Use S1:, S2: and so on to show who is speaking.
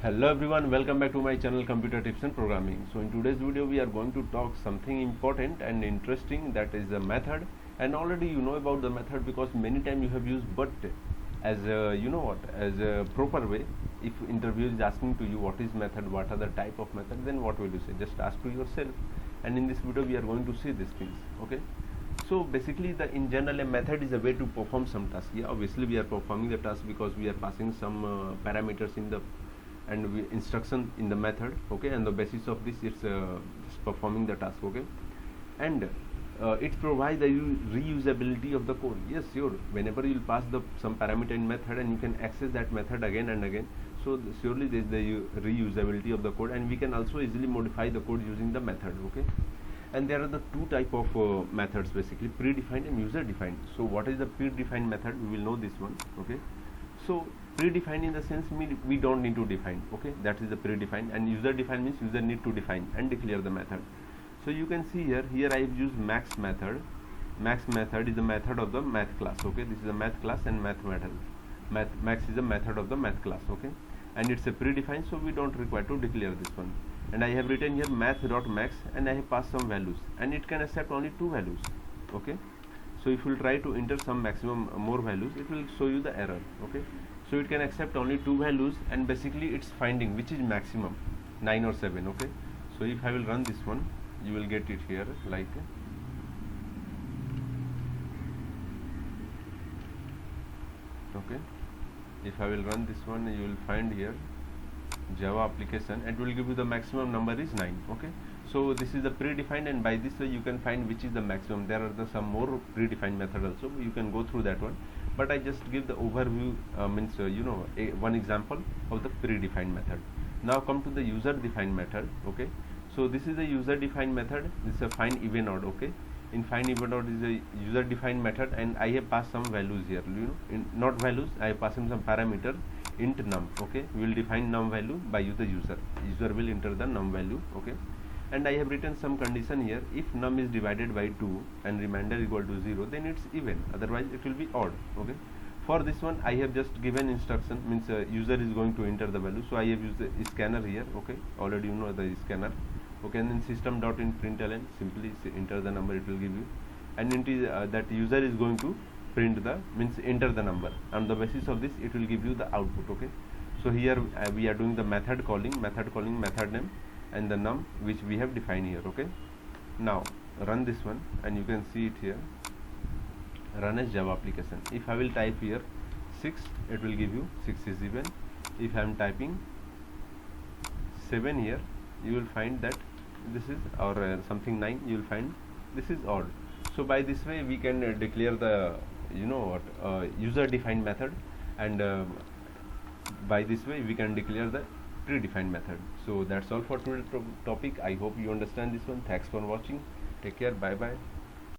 S1: Hello everyone, welcome back to my channel Computer Tips and Programming. So in today's video we are going to talk something important and interesting, that is the method. And already you know about the method because many times you have used but as a, as a proper way. If interview is asking to you what is method, what are the type of method, then what will you say? Just ask to yourself. And in this video we are going to see these things. Okay. So basically in general a method is a way to perform some task. Yeah, obviously we are performing the task because we are passing some parameters in the instruction in the method. Okay, and the basis of this it's just performing the task. Okay, and it provides the reusability of the code. Yes, sure, whenever you pass some parameter in method and you can access that method again and again, so surely there is the reusability of the code, and we can also easily modify the code using the method. Okay, and there are the two type of methods, basically predefined and user defined. So what is the predefined method? We will know this one. Okay, so predefined in the sense we don't need to define. Okay, that is the predefined, and user defined means user need to define and declare the method. So you can see here I have used max method. Max method is the method of the math class. Okay, this is a math class, and max is a method of the math class. Okay, and it's a predefined, so we don't require to declare this one. And I have written here math.max, and I have passed some values, and it can accept only two values. Okay, so if you try to enter some maximum more values, it will show you the error. Okay, so it can accept only two values, and basically it's finding which is maximum, 9 or 7. Okay, so if I will run this one, you will get it here like okay, if I will run this one, you will find here Java application, and it will give you the maximum number is 9. Okay, so this is the predefined, and by this way you can find which is the maximum. There are some more predefined method also, you can go through that one, but I just give the overview, one example of the predefined method. Now come to the user defined method. Okay, so this is the user defined method. This is a find even odd. Okay, in find even odd is a user defined method, and I have passed some values here. Not values, I have passed some parameter int num. Okay, we will define num value by the user will enter the num value. Okay, and I have written some condition here. If num is divided by 2 and remainder equal to 0, then it's even, otherwise it will be odd. Okay, for this one I have just given instruction, means user is going to enter the value, so I have used the scanner here. Okay, already you know the scanner. Okay, and then system.in.println, simply enter the number, it will give you, and that user is going to print the, means enter the number. On the basis of this it will give you the output. Okay, so here we are doing the method calling method name and the num which we have defined here. Okay, now run this one, and you can see it here, run as Java application. If I will type here 6, it will give you 6 is even. If I am typing 7 here, you will find that this is, or something 9, you will find this is odd. So by this way we can declare the user defined method, and by this way we can declare the predefined method. So that's all for today's topic. I hope you understand this one. Thanks for watching. Take care. Bye bye.